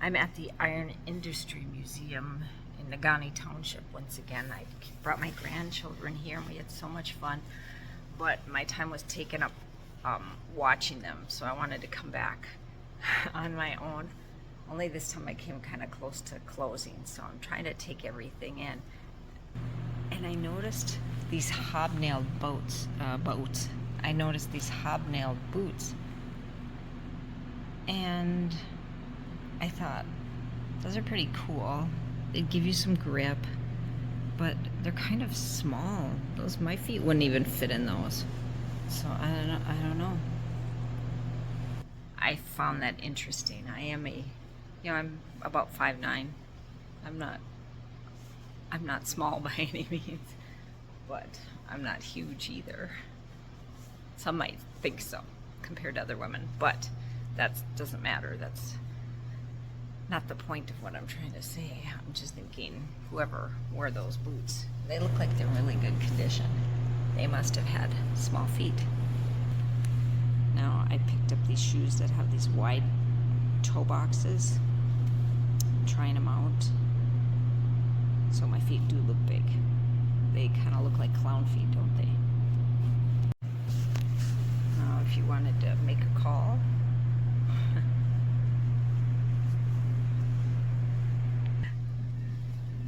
I'm at the Iron Industry Museum in Negaunee Township once again. I brought my grandchildren here and we had so much fun, but my time was taken up watching them, so I wanted to come back on my own. Only this time I came kind of close to closing, so I'm trying to take everything in. And I noticed these hobnailed boats. I noticed these hobnailed boots, and I thought, those are pretty cool. They give you some grip, but they're kind of small. My feet wouldn't even fit in those. So I don't know. I found that interesting. I'm about 5'9". I'm not small by any means, but I'm not huge either. Some might think so compared to other women, but that doesn't matter. That's not the point of what I'm trying to say. I'm just thinking, whoever wore those boots, they look like they're in really good condition. They must have had small feet. Now I picked up these shoes that have these wide toe boxes. I'm trying them out. So my feet do look big. They kind of look like clown feet, don't they? Now if you wanted to make a call,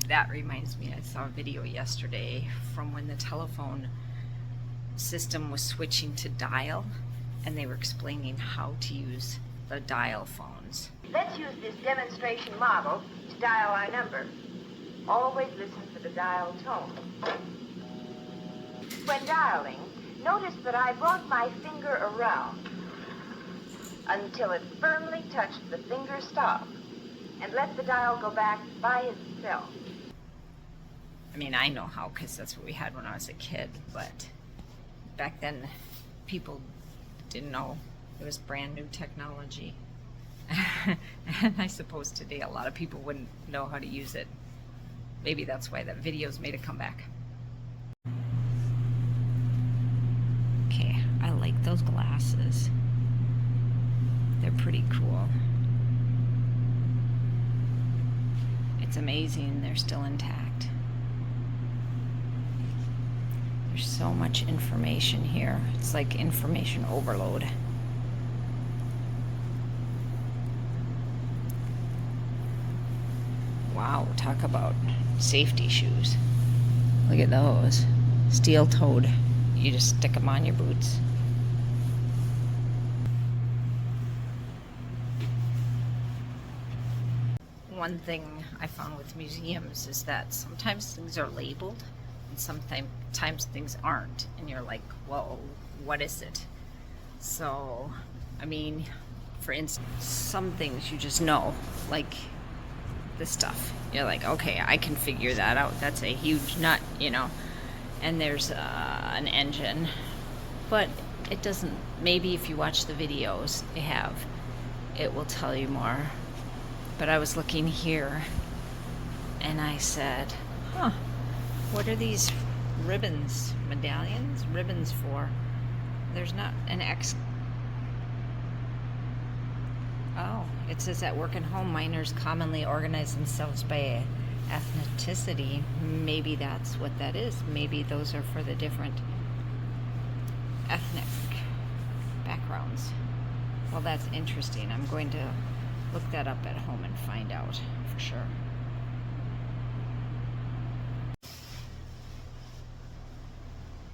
that reminds me, I saw a video yesterday from when the telephone system was switching to dial, and they were explaining how to use the dial phones. Let's use this demonstration model to dial our number. Always listen for the dial tone. When dialing, notice that I brought my finger around until it firmly touched the finger stop, and let the dial go back by itself. I mean, I know how, because that's what we had when I was a kid, but back then people didn't know. It was brand new technology. And I suppose today a lot of people wouldn't know how to use it. Maybe that's why that video's made a comeback. Okay, I like those glasses. They're pretty cool. It's amazing they're still intact. There's so much information here. It's like information overload. Wow, talk about safety shoes. Look at those. Steel-toed. You just stick them on your boots. One thing I found with museums is that sometimes things are labeled and sometimes things aren't, and you're like, whoa, what is it? So, I mean, for instance, some things you just know, like this stuff. You're like, okay, I can figure that out. That's a huge nut, you know. And there's an engine, but it doesn't. Maybe if you watch the videos they have, it will tell you more. But I was looking here, and I said, huh, what are these ribbons, medallions, ribbons for? There's not an X. Oh, it says at work and home, miners commonly organize themselves by ethnicity. Maybe that's what that is. Maybe those are for the different ethnic backgrounds. Well, that's interesting. I'm going to look that up at home and find out for sure.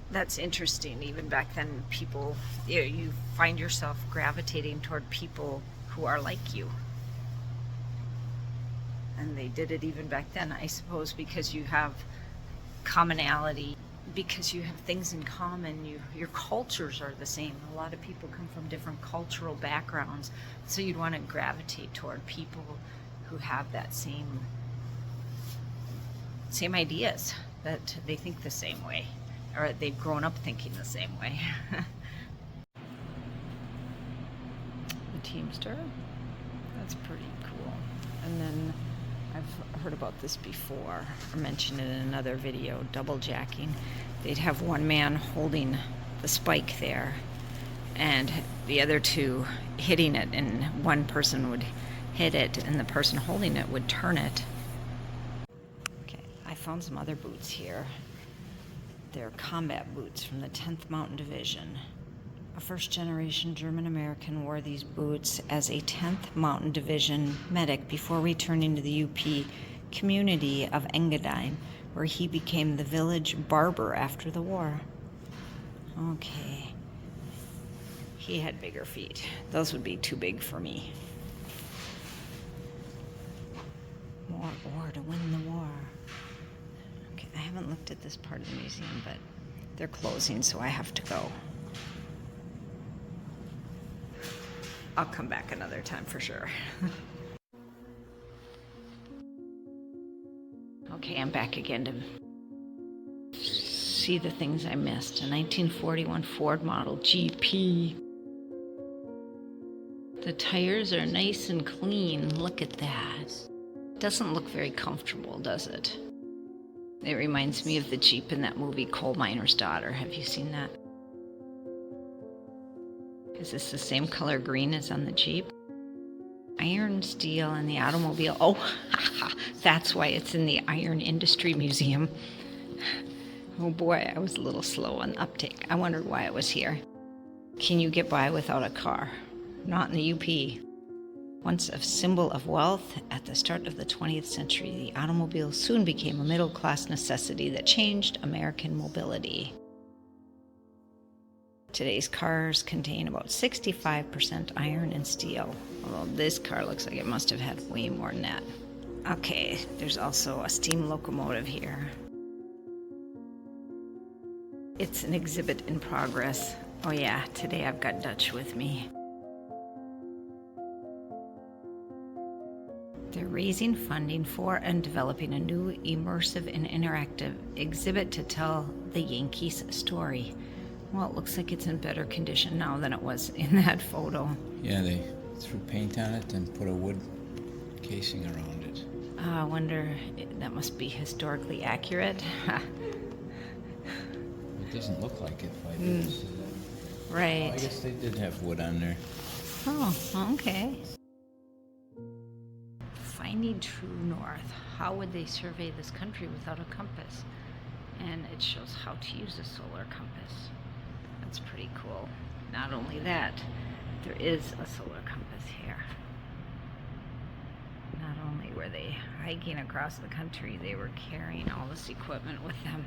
That's interesting. Even back then, people, you find yourself gravitating toward people who are like you. And they did it even back then, I suppose, because you have commonality, because you have things in common. Your cultures are the same. A lot of people come from different cultural backgrounds, so you'd want to gravitate toward people who have that same ideas, that they think the same way, or they've grown up thinking the same way. The Teamster, that's pretty cool. And then I've heard about this before, I mentioned it in another video, double jacking. They'd have one man holding the spike there and the other two hitting it, and one person would hit it and the person holding it would turn it. Okay, I found some other boots here. They're combat boots from the 10th Mountain Division. A first-generation German-American wore these boots as a 10th Mountain Division medic before returning to the UP community of Engadine, where he became the village barber after the war. Okay. He had bigger feet. Those would be too big for me. More ore to win the war. Okay, I haven't looked at this part of the museum, but they're closing, so I have to go. I'll come back another time for sure. Okay, I'm back again to see the things I missed. A 1941 Ford Model GP. The tires are nice and clean. Look at that. Doesn't look very comfortable, does it? It reminds me of the Jeep in that movie Coal Miner's Daughter. Have you seen that? Is this the same color green as on the Jeep? Iron, steel, and the automobile. Oh, that's why it's in the Iron Industry Museum. Oh boy, I was a little slow on uptake. I wondered why it was here. Can you get by without a car? Not in the UP. Once a symbol of wealth at the start of the 20th century, the automobile soon became a middle-class necessity that changed American mobility. Today's cars contain about 65% iron and steel, although this car looks like it must have had way more than that. Okay, there's also a steam locomotive here. It's an exhibit in progress. Oh yeah, today I've got Dutch with me. They're raising funding for and developing a new immersive and interactive exhibit to tell the Yankees story. Well, it looks like it's in better condition now than it was in that photo. Yeah, they threw paint on it and put a wood casing around it. I wonder, that must be historically accurate. It doesn't look like it by this. Right. Oh, I guess they did have wood on there. Oh, okay. Finding true north. How would they survey this country without a compass? And it shows how to use a solar compass. That's pretty cool. Not only that, there is a solar compass here. Not only were they hiking across the country, they were carrying all this equipment with them.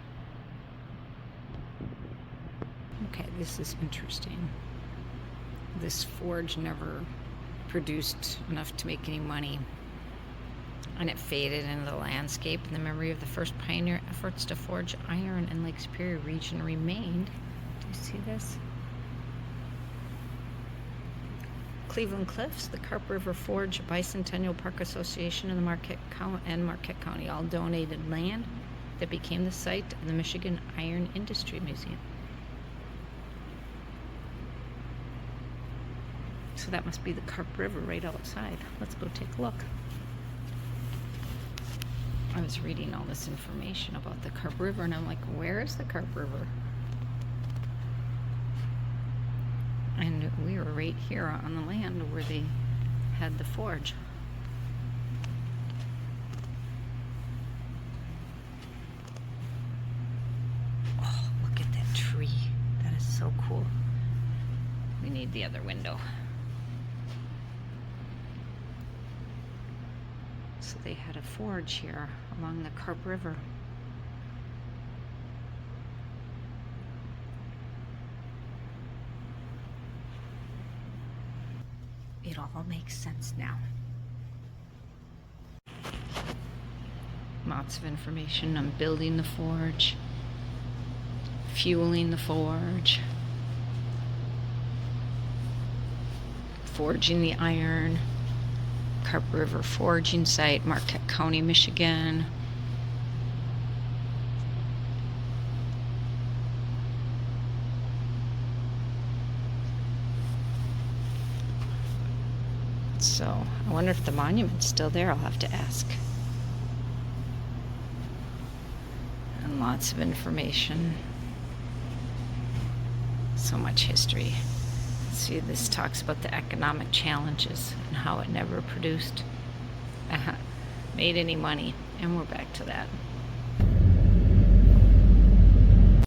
Okay, this is interesting. This forge never produced enough to make any money, and it faded into the landscape, and the memory of the first pioneer efforts to forge iron in Lake Superior region remained. Do you see this? Cleveland Cliffs, the Carp River Forge Bicentennial Park Association, and the Marquette County all donated land that became the site of the Michigan Iron Industry Museum. So that must be the Carp River right outside. Let's go take a look. I was reading all this information about the Carp River, and I'm like, where is the Carp River? And we were right here on the land where they had the forge. Oh, look at that tree. That is so cool. We need the other window. So they had a forge here along the Carp River. It all makes sense now. Lots of information on building the forge, fueling the forge, forging the iron. Carp River forging site, Marquette County, Michigan. So, I wonder if the monument's still there. I'll have to ask. And lots of information. So much history. See, this talks about the economic challenges and how it never produced made any money. And we're back to that.